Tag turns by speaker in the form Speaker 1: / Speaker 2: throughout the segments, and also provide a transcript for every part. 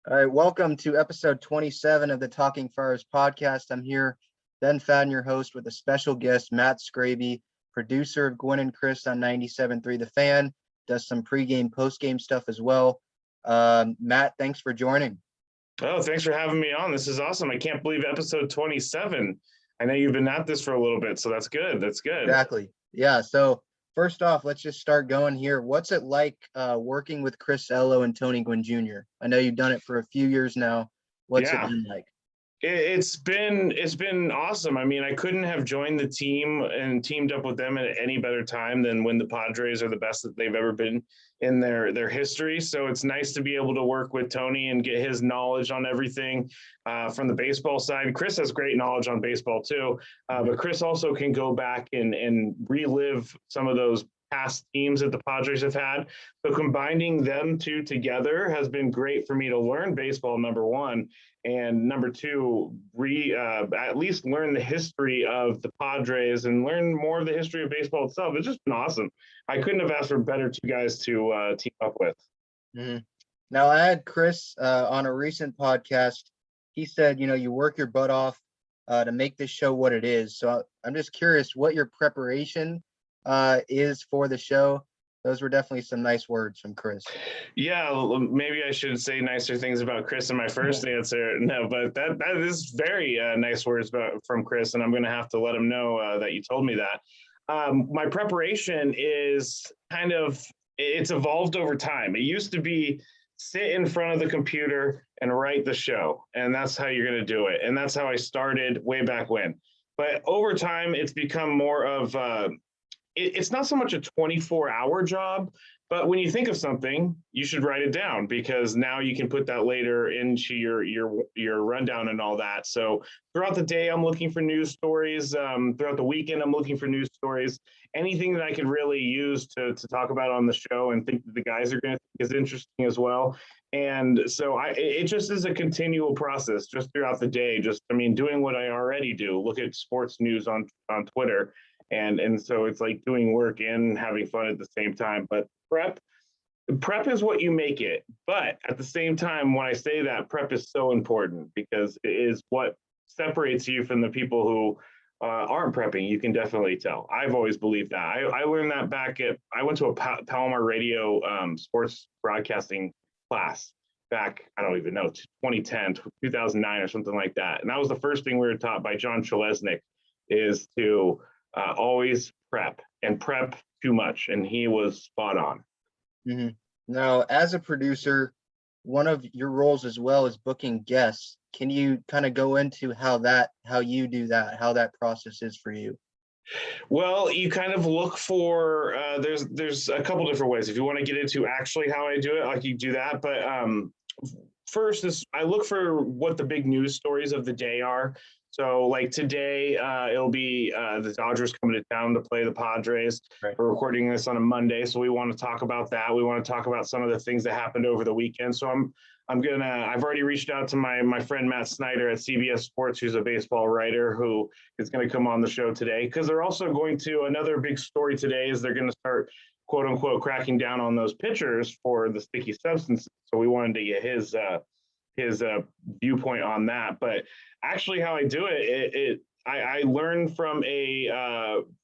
Speaker 1: All right, welcome to episode 27 of the Talking Friars podcast. I'm here, Ben Fadden, your host, with a special guest, Matt Skraby, producer of Gwynn and Chris on 97.3 The Fan, does some pregame, postgame stuff as well. Matt, thanks for joining.
Speaker 2: Oh, thanks for having me on. This is awesome. I can't believe episode 27. I know you've been at this for a little bit, so that's good. That's good.
Speaker 1: Exactly. Yeah. So first off, let's just start going here. What's it like working with Chris Ello and Tony Gwynn Jr.? I know you've done it for a few years now. What's it been like?
Speaker 2: It's been awesome. I mean, I couldn't have joined the team and teamed up with them at any better time than when the Padres are the best that they've ever been in their history. So it's nice to be able to work with Tony and get his knowledge on everything from the baseball side. Chris has great knowledge on baseball too, but Chris also can go back and relive some of those past teams that the Padres have had. So combining them two together has been great for me to learn baseball, number one, and number two, at least learn the history of the Padres and learn more of the history of baseball itself. It's just been awesome. I couldn't have asked for better two guys to team up with.
Speaker 1: Mm-hmm. Now, I had Chris on a recent podcast. He said, you work your butt off to make this show what it is. So I'm just curious what your preparation is for the show. Those were definitely some nice words from Chris.
Speaker 2: Yeah, maybe I should say nicer things about Chris in my first answer. No, but that is very nice words from Chris, and I'm going to have to let him know that you told me that. My preparation is it's evolved over time. It used to be sit in front of the computer and write the show, and that's how you're going to do it. And that's how I started way back when. But over time, it's become more of it's not so much a 24-hour job, but when you think of something, you should write it down because now you can put that later into your rundown and all that. So throughout the day, I'm looking for news stories. Throughout the weekend, I'm looking for news stories. Anything that I could really use to talk about on the show and think that the guys are going to think is interesting as well. And so it just is a continual process just throughout the day. Doing what I already do. Look at sports news on Twitter. And so it's like doing work and having fun at the same time. But prep is what you make it. But at the same time, when I say that, prep is so important because it is what separates you from the people who aren't prepping. You can definitely tell. I've always believed that. I learned that I went to a Palomar Radio sports broadcasting class back, I don't even know, 2010, 2009 or something like that. And that was the first thing we were taught by John Chalesnik is to always prep too much, and he was spot on.
Speaker 1: Mm-hmm. Now, as a producer, one of your roles as well is booking guests. Can you kind of go into how you do that, how that process is for you?
Speaker 2: Well, you kind of look for there's a couple different ways. If you want to get into actually how I do it, like you do that, but first is I look for what the big news stories of the day are. So like today, it'll be the Dodgers coming to town to play the Padres.
Speaker 1: Right.
Speaker 2: We're recording this on a Monday, so we want to talk about that. We want to talk about some of the things that happened over the weekend. So I've already reached out to my friend Matt Snyder at CBS Sports, who's a baseball writer who is going to come on the show today. Because they're also going to, another big story today is they're going to start, quote unquote, cracking down on those pitchers for the sticky substances. So we wanted to get his viewpoint on that. But actually how I do it, I learned from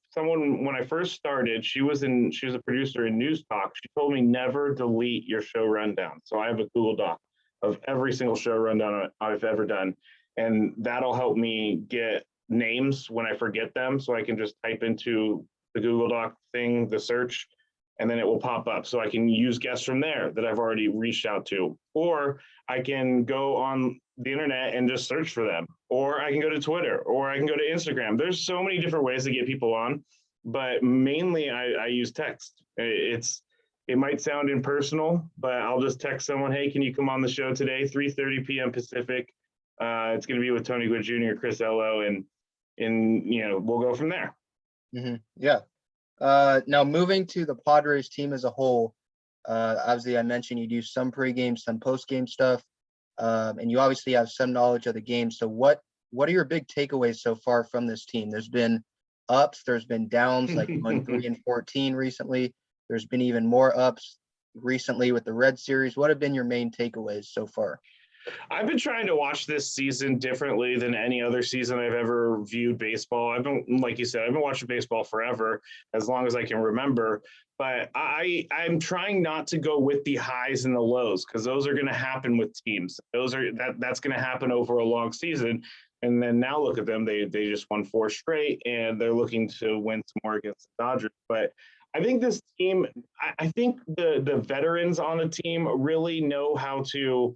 Speaker 2: someone when I first started. She was a producer in News Talk. She told me never delete your show rundown. So I have a Google Doc of every single show rundown I've ever done. And that'll help me get names when I forget them. So I can just type into the Google Doc thing, the search, and then it will pop up. So I can use guests from there that I've already reached out to. Or I can go on the internet and just search for them. Or I can go to Twitter, or I can go to Instagram. There's so many different ways to get people on, but mainly I use text. It might sound impersonal, but I'll just text someone, hey, can you come on the show today, 3:30 p.m. Pacific? It's going to be with Tony Gwynn Jr., Chris Ello, and we'll go from there.
Speaker 1: Mm-hmm. Yeah. Now moving to the Padres team as a whole, obviously I mentioned you do some pregame, some postgame stuff, and you obviously have some knowledge of the game. So what are your big takeaways so far from this team? There's been ups, there's been downs, like going 3-14 recently. There's been even more ups recently with the Red Series. What have been your main takeaways so far?
Speaker 2: I've been trying to watch this season differently than any other season I've ever viewed baseball. I've been, like you said, I've been watching baseball forever, as long as I can remember. But I'm trying not to go with the highs and the lows, because those are going to happen with teams. That's going to happen over a long season. And then now look at them; they just won 4 straight, and they're looking to win some more against the Dodgers. But I think this team, I think the veterans on the team really know how to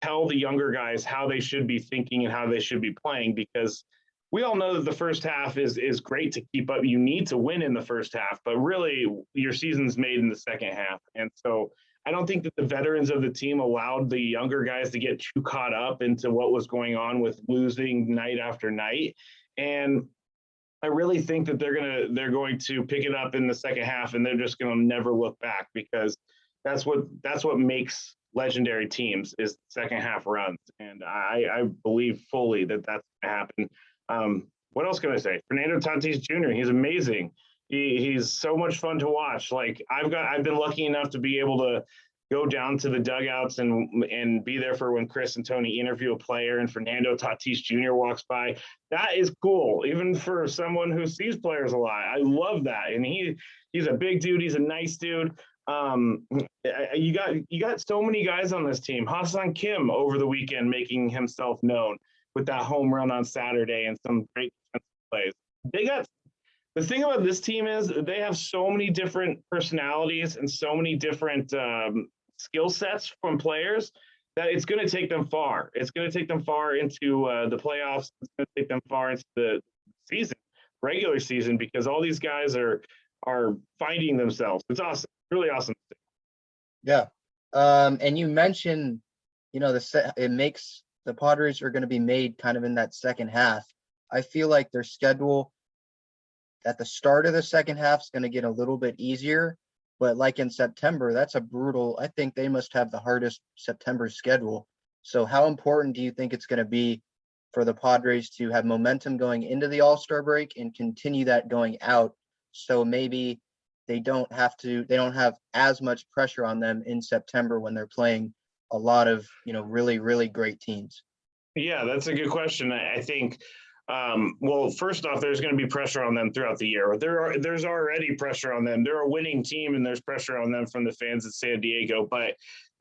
Speaker 2: tell the younger guys how they should be thinking and how they should be playing, because we all know that the first half is great to keep up. You need to win in the first half, but really your season's made in the second half. And so I don't think that the veterans of the team allowed the younger guys to get too caught up into what was going on with losing night after night. And I really think that they're going to pick it up in the second half, and they're just going to never look back, because that's what makes legendary teams is second half runs, and I believe fully that that's going to happen. What else can I say? Fernando Tatis Jr. He's amazing. He's so much fun to watch. Like I've been lucky enough to be able to go down to the dugouts and be there for when Chris and Tony interview a player and Fernando Tatis Jr. walks by. That is cool, even for someone who sees players a lot. I love that, and he's a big dude. He's a nice dude. You got so many guys on this team. Ha-Seong Kim over the weekend making himself known with that home run on Saturday and some great defensive plays. The thing about this team is they have so many different personalities and so many different skill sets from players that it's going to take them far. It's going to take them far into the playoffs. It's going to take them far into the season, regular season, because all these guys are finding themselves. It's awesome, really awesome.
Speaker 1: Yeah. And you mentioned, it makes the Padres are going to be made kind of in that second half. I feel like their schedule at the start of the second half is going to get a little bit easier, but like in September, that's I think they must have the hardest September schedule. So how important do you think it's going to be for the Padres to have momentum going into the All-Star break and continue that going out? So maybe they don't have as much pressure on them in September when they're playing a lot of, really, really great teams.
Speaker 2: Yeah, that's a good question. I think, well, first off, there's going to be pressure on them throughout the year. There's already pressure on them. They're a winning team, and there's pressure on them from the fans at San Diego. But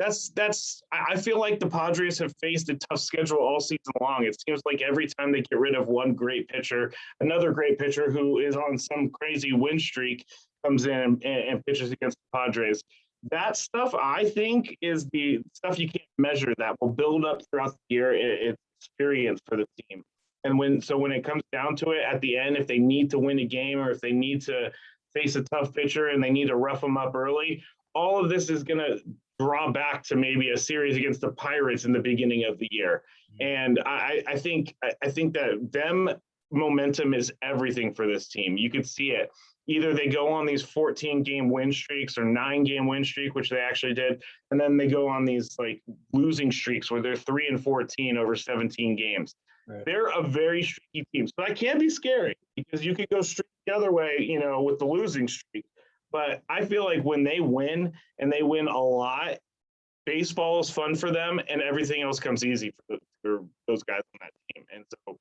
Speaker 2: I feel like the Padres have faced a tough schedule all season long. It seems like every time they get rid of one great pitcher, another great pitcher who is on some crazy win streak comes in and pitches against the Padres. That stuff, I think, is the stuff you can't measure that will build up throughout the year. It's experience for the team. And when it comes down to it at the end, if they need to win a game or if they need to face a tough pitcher and they need to rough them up early, all of this is going to draw back to maybe a series against the Pirates in the beginning of the year. And I think that them momentum is everything for this team. You could see it. Either they go on these 14-game win streaks or 9-game win streak, which they actually did, and then they go on these like losing streaks where they're 3-14 over 17 games. Right. They're a very streaky team, so that can be scary because you could go straight the other way, with the losing streak. But I feel like when they win and they win a lot, baseball is fun for them, and everything else comes easy for those guys on that team. And so,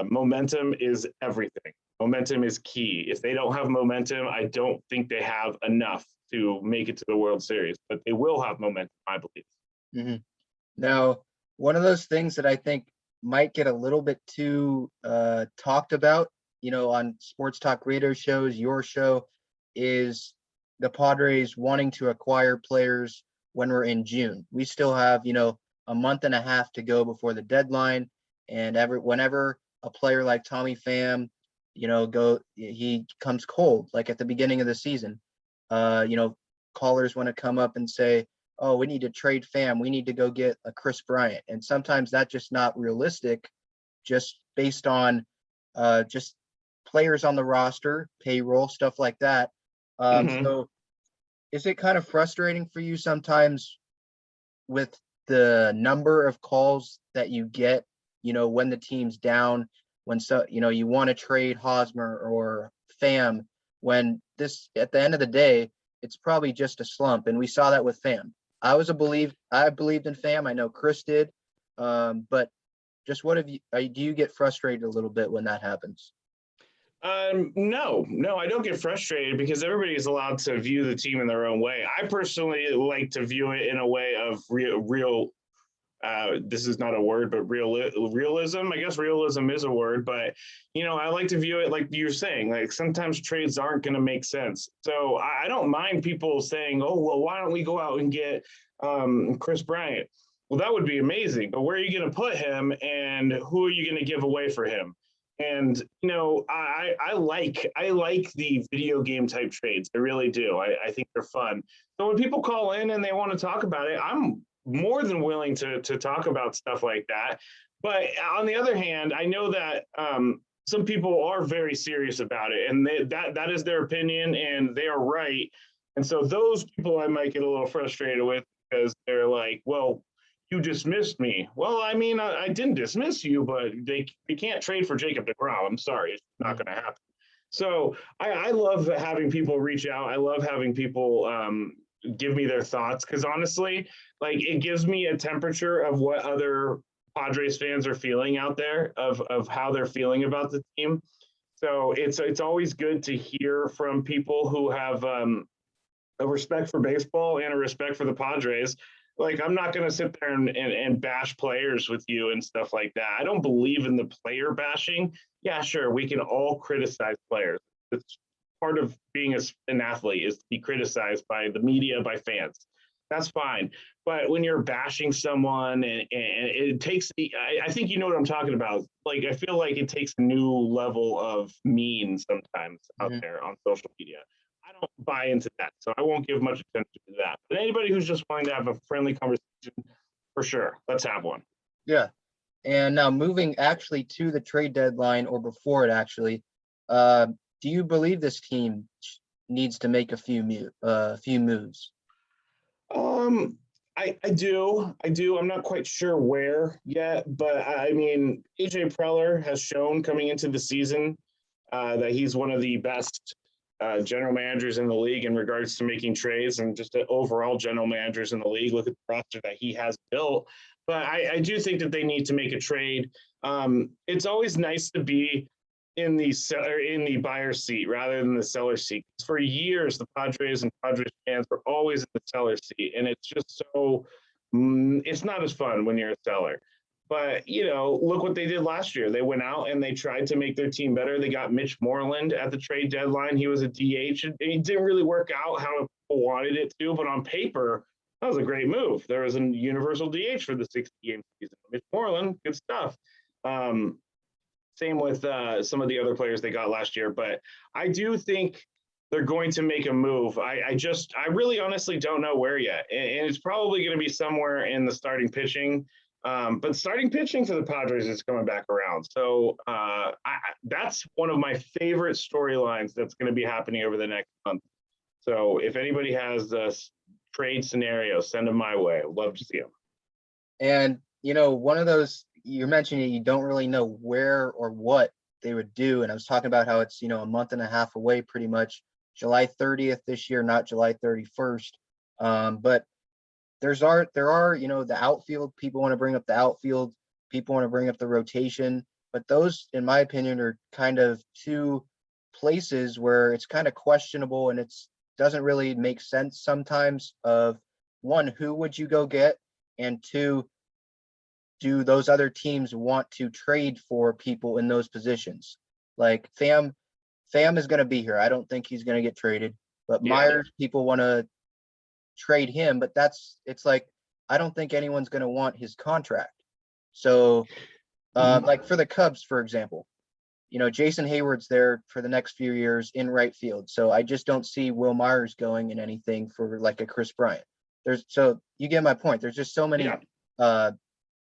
Speaker 2: momentum is everything. Momentum is key. If they don't have momentum, I don't think they have enough to make it to the World Series, but they will have momentum, I believe.
Speaker 1: Mm-hmm. Now, one of those things that I think might get a little bit too talked about, on sports talk radio shows, your show, is the Padres wanting to acquire players when we're in June. We still have, a month and a half to go before the deadline. And whenever a player like Tommy Pham, he comes cold, like at the beginning of the season, callers want to come up and say, oh, we need to trade Pham. We need to go get a Chris Bryant. And sometimes that's just not realistic, just based on just players on the roster, payroll, stuff like that. So is it kind of frustrating for you sometimes with the number of calls that you get, when the team's down, when you want to trade Hosmer or Pham, when this, at the end of the day, it's probably just a slump. And we saw that with Pham. I believed in Pham. I know Chris did. But just what have you, do you get frustrated a little bit when that happens?
Speaker 2: No, I don't get frustrated because everybody is allowed to view the team in their own way. I personally like to view it in a way of real this is not a word, but realism. I guess realism is a word, but I like to view it like you're saying. Like sometimes trades aren't going to make sense, so I don't mind people saying, "Oh, well, why don't we go out and get Chris Bryant?" Well, that would be amazing, but where are you going to put him, and who are you going to give away for him? And I like the video game type trades. I really do. I think they're fun. So when people call in and they want to talk about it, I'm more than willing to talk about stuff like that. But on the other hand, I know that some people are very serious about it, and that is their opinion, and they are right. And so those people I might get a little frustrated with because they're like, "Well, you dismissed me." Well, I mean, I didn't dismiss you, but they can't trade for Jacob deGrom. I'm sorry, it's not going to happen. So I love having people reach out. I love having people give me their thoughts because honestly, like it gives me a temperature of what other Padres fans are feeling out there, of how they're feeling about the team. So it's always good to hear from people who have a respect for baseball and a respect for the Padres. Like I'm not going to sit there and bash players with you and stuff like that. I don't believe in the player bashing. Yeah, sure, we can all criticize players. It's part of being an athlete is to be criticized by the media, by fans. That's fine. But when you're bashing someone and it takes, I think you know what I'm talking about. Like, I feel like it takes a new level of mean sometimes out there on social media. I don't buy into that. So I won't give much attention to that. But anybody who's just wanting to have a friendly conversation, for sure, let's have one.
Speaker 1: Yeah. And now moving actually to the trade deadline or before it actually, do you believe this team needs to make a few moves?
Speaker 2: I do. I'm not quite sure where yet, but I mean, AJ Preller has shown coming into the season that he's one of the best general managers in the league in regards to making trades and just overall general managers in the league. Look at the roster that he has built. But I do think that they need to make a trade. It's always nice to be in the buyer's seat rather than the seller's seat. For years, the Padres and Padres fans were always in the seller's seat, and it's just so it's not as fun when you're a seller. But look what they did last year. They went out and they tried to make their team better. They got Mitch Moreland at the trade deadline. He was a DH, and it didn't really work out how people wanted it to. But on paper, that was a great move. There was a universal DH for the 60-game season. Mitch Moreland, good stuff. Same with some of the other players they got last year, but I do think they're going to make a move. I really honestly don't know where yet, and it's probably going to be somewhere in the starting pitching. But starting pitching for the Padres is coming back around, so that's one of my favorite storylines that's going to be happening over the next month. So if anybody has a trade scenario, send them my way. I'd love to see them.
Speaker 1: And one of those. You're mentioning you don't really know where or what they would do. And I was talking about how it's, a month and a half away, pretty much July 30th this year, not July 31st. But there are, the outfield, people want to bring up the outfield, people want to bring up the rotation, but those, in my opinion, are kind of two places where it's kind of questionable and doesn't really make sense sometimes of one, who would you go get? And two, do those other teams want to trade for people in those positions? Like Pham is going to be here. I don't think he's going to get traded, but Myers, people want to trade him, but it's like, I don't think anyone's going to want his contract. So like for the Cubs, for example, Jason Hayward's there for the next few years in right field. So I just don't see Will Myers going in anything for like a Chris Bryant. So you get my point. There's just so many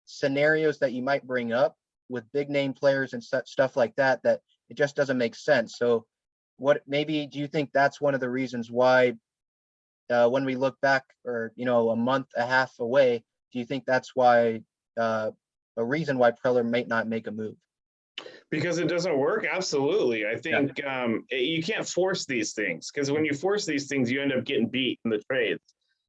Speaker 1: scenarios that you might bring up with big name players and stuff like that it just doesn't make sense. So maybe do you think that's one of the reasons why when we look back or a month a half away, do you think that's why a reason why Preller might not make a move?
Speaker 2: Because it doesn't work? Absolutely. I think you can't force these things, because when you force these things, you end up getting beat in the trades.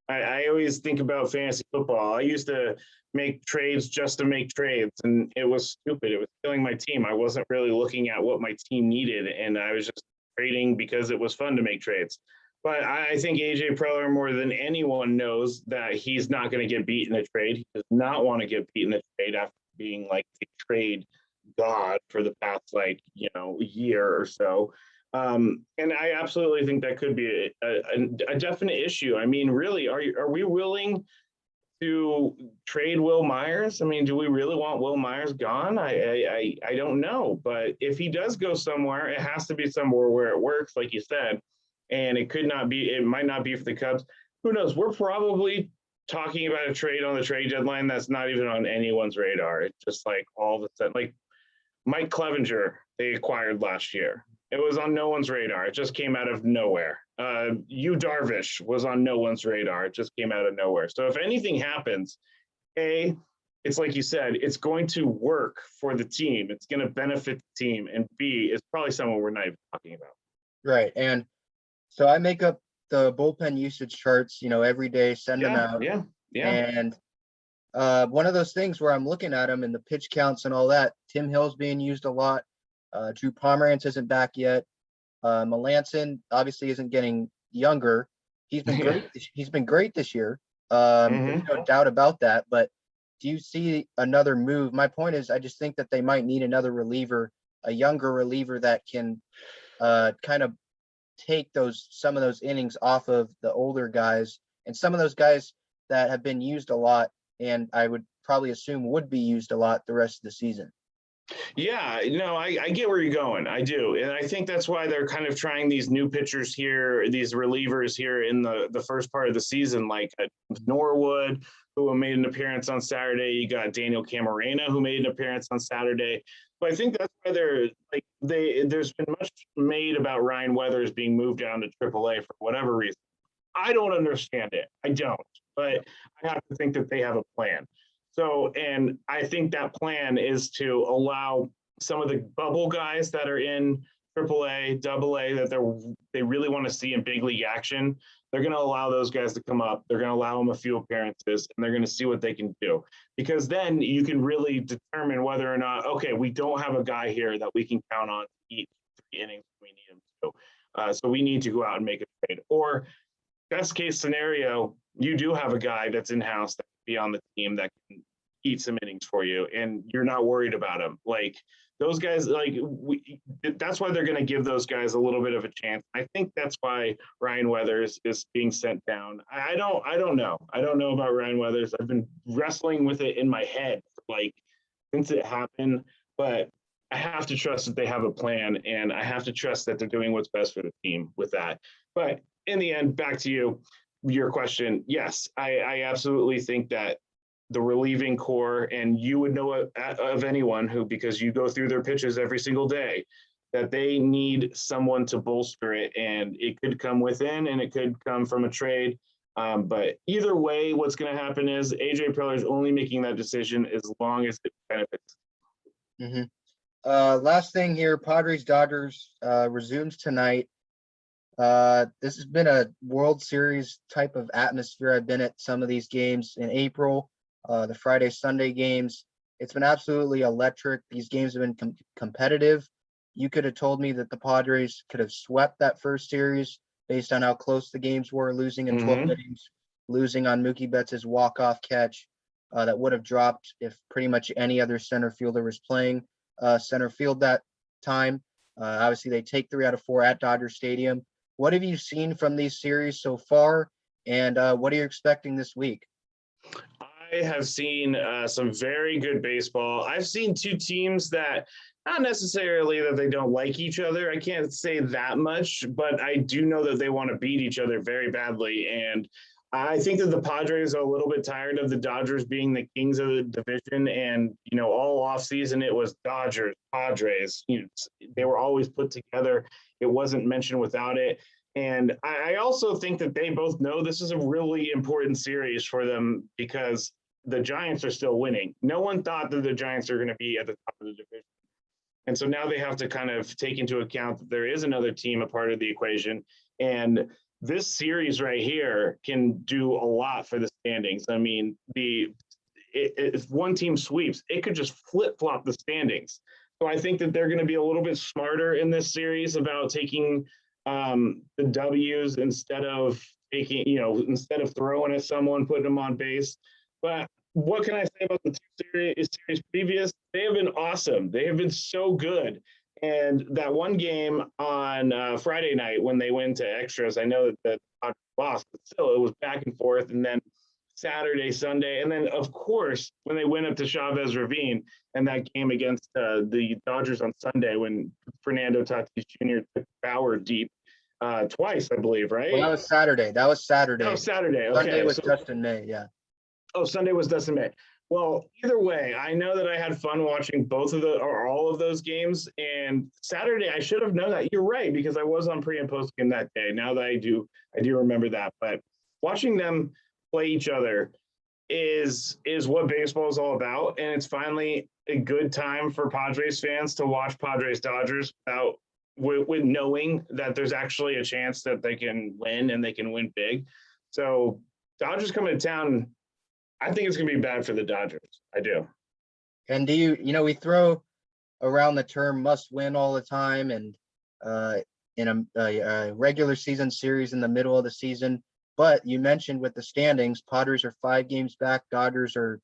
Speaker 2: I always think about fantasy football. I used to make trades just to make trades, and it was stupid. It was killing my team. I wasn't really looking at what my team needed, and I was just trading because it was fun to make trades. But I think AJ Preller, more than anyone, knows that he's not going to get beat in a trade. He does not want to get beat in a trade after being like the trade god for the past year or so. And I absolutely think that could be a definite issue. I mean, really, are we willing to trade Will Myers? I mean, do we really want Will Myers gone? I don't know, but if he does go somewhere, it has to be somewhere where it works, like you said, and it might not be for the Cubs. Who knows? We're probably talking about a trade on the trade deadline that's not even on anyone's radar. It's just like all of a sudden, like Mike Clevenger, they acquired last year. It was on no one's radar. It just came out of nowhere. Yu Darvish was on no one's radar. It just came out of nowhere. So if anything happens, A, it's like you said, it's going to work for the team. It's going to benefit the team. And B, it's probably someone we're not even talking about.
Speaker 1: Right. And so I make up the bullpen usage charts, every day, send them out.
Speaker 2: Yeah.
Speaker 1: And one of those things where I'm looking at them and the pitch counts and all that, Tim Hill's being used a lot. Drew Pomeranz isn't back yet. Melanson obviously isn't getting younger. He's been great. He's been great this year. There's no doubt about that. But do you see another move? My point is, I just think that they might need another reliever, a younger reliever that can kind of take some of those innings off of the older guys and some of those guys that have been used a lot, and I would probably assume would be used a lot the rest of the season.
Speaker 2: Yeah, I get where you're going. I do. And I think that's why they're kind of trying these new pitchers here, these relievers here in the first part of the season, like Norwood, who made an appearance on Saturday. You got Daniel Camarena, who made an appearance on Saturday. But I think that's why there's been much made about Ryan Weathers being moved down to AAA for whatever reason. I don't understand it. I don't. But I have to think that they have a plan. So, and I think that plan is to allow some of the bubble guys that are in AAA, AA, that they really want to see in big league action. They're going to allow those guys to come up. They're going to allow them a few appearances, and they're going to see what they can do. Because then you can really determine whether or not, okay, we don't have a guy here that we can count on to eat 3 innings when we need him to. So we need to go out and make a trade. Or best case scenario, you do have a guy that's in-house that can be on the team that can eat some innings for you, and you're not worried about him. Like those guys, that's why they're going to give those guys a little bit of a chance. I think that's why Ryan Weathers is being sent down. I don't know. I don't know about Ryan Weathers. I've been wrestling with it in my head since it happened, but I have to trust that they have a plan, and I have to trust that they're doing what's best for the team with that. But in the end, back to your question. Yes, I absolutely think that the relieving core, and you would know of anyone who, because you go through their pitches every single day, that they need someone to bolster it, and it could come within and it could come from a trade. But either way, what's going to happen is AJ Preller is only making that decision as long as it benefits.
Speaker 1: Last thing here, Padres Dodgers resumes tonight. This has been a World Series type of atmosphere. I've been at some of these games in April, the Friday, Sunday games. It's been absolutely electric. These games have been competitive. You could have told me that the Padres could have swept that first series based on how close the games were, losing in 12 innings, losing on Mookie Betts' walk-off catch that would have dropped if pretty much any other center fielder was playing center field that time. Obviously, they take 3 out of 4 at Dodger Stadium. What have you seen from these series so far, and what are you expecting this week?
Speaker 2: I have seen some very good baseball. I've seen 2 teams that, not necessarily that they don't like each other. I can't say that much, but I do know that they want to beat each other very badly. And I think that the Padres are a little bit tired of the Dodgers being the kings of the division. And, all offseason it was Dodgers, Padres. They were always put together. It wasn't mentioned without it. And I also think that they both know this is a really important series for them because the Giants are still winning. No one thought that the Giants are going to be at the top of the division. And so now they have to kind of take into account that there is another team a part of the equation. And this series right here can do a lot for the standings. I mean, if one team sweeps, it could just flip flop the standings. So I think that they're going to be a little bit smarter in this series about taking the W's instead of instead of throwing at someone, putting them on base. But what can I say about the two series previous? They have been awesome. They have been so good. And that one game on Friday night when they went to extras, I know that the Padres lost, but still it was back and forth. And then Saturday, Sunday, and then of course when they went up to Chavez Ravine and that game against the Dodgers on Sunday when Fernando Tatis Jr. took Bauer deep twice, I believe, right?
Speaker 1: Well, that was Saturday. That was Saturday.
Speaker 2: Oh, Saturday. Okay.
Speaker 1: Sunday was Justin May. Yeah.
Speaker 2: Oh, Sunday was Dustin May. Well, either way, I know that I had fun watching all of those games. And Saturday, I should have known that. You're right, because I was on pre and post game that day. Now that I do remember that. But watching them play each other is what baseball is all about. And it's finally a good time for Padres fans to watch Padres Dodgers with knowing that there's actually a chance that they can win and they can win big. So Dodgers coming to town, I think it's going to be bad for the Dodgers. I do.
Speaker 1: And do we throw around the term must win all the time, and in a regular season series in the middle of the season. But you mentioned with the standings, Padres are 5 games back. Dodgers are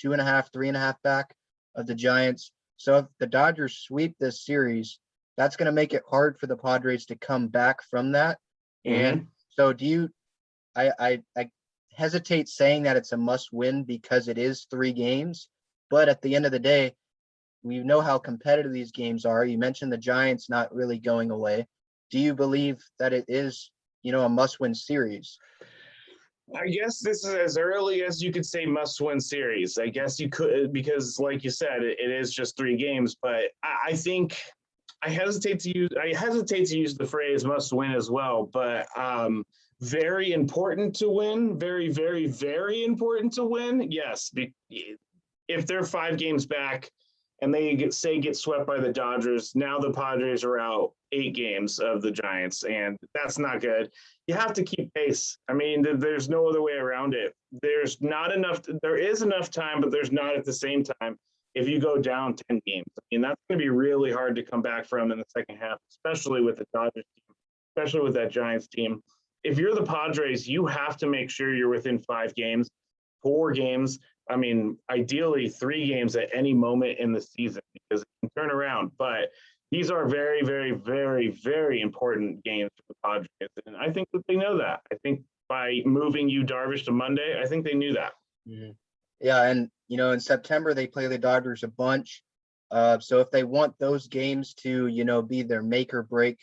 Speaker 1: 2.5, 3.5 back of the Giants. So if the Dodgers sweep this series, that's going to make it hard for the Padres to come back from that.
Speaker 2: Mm-hmm.
Speaker 1: And so I hesitate saying that it's a must win because it is 3 games, but at the end of the day, we know how competitive these games are. You mentioned the Giants not really going away. Do you believe that it is, a must win series?
Speaker 2: I guess this is as early as you could say must win series. I guess you could, because like you said, it is just 3 games, but I think I hesitate to use the phrase must win as well, but very important to win, very, very, very important to win. Yes, if they're 5 games back and they get swept by the Dodgers, now the Padres are out 8 games of the Giants, and that's not good. You have to keep pace. I mean, there's no other way around it. There is enough time, but there's not at the same time if you go down 10 games. I mean, that's going to be really hard to come back from in the second half, especially with the Dodgers team, especially with that Giants team. If you're the Padres, you have to make sure you're within 5 games, 4 games. I mean, ideally 3 games at any moment in the season because it can turn around. But these are very, very, very, very important games for the Padres. And I think that they know that. I think by moving Yu Darvish to Monday, I think they knew that.
Speaker 1: Mm-hmm. Yeah, and, in September, they play the Dodgers a bunch. So if they want those games to, be their make or break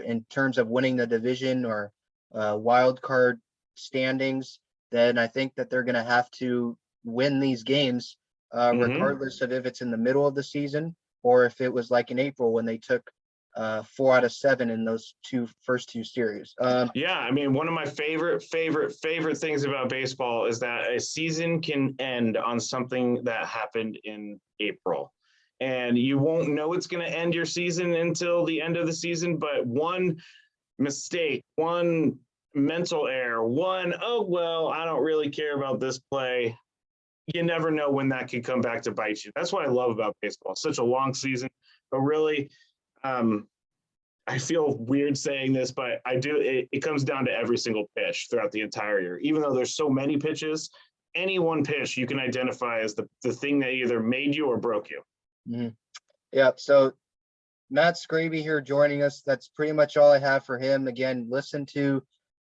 Speaker 1: in terms of winning the division or wild card standings, then I think that they're going to have to win these games, regardless of if it's in the middle of the season or if it was like in April when they took 4 out of 7 in those first two series.
Speaker 2: Yeah, I mean, one of my favorite things about baseball is that a season can end on something that happened in April. And you won't know it's going to end your season until the end of the season, but one mistake, one mental error, I don't really care about this play. You never know when that could come back to bite you. That's what I love about baseball. It's such a long season, but really, I feel weird saying this, but I do. It comes down to every single pitch throughout the entire year. Even though there's so many pitches, any one pitch you can identify as the thing that either made you or broke you.
Speaker 1: Mm-hmm. Yeah. So Matt Skraby here joining us. That's pretty much all I have for him. Again, listen to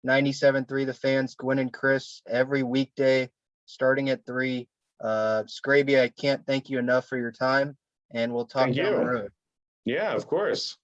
Speaker 1: 97.3 The Fans, Gwynn and Chris, every weekday starting at 3. Skraby, I can't thank you enough for your time, and we'll talk down the road.
Speaker 2: Yeah, of course.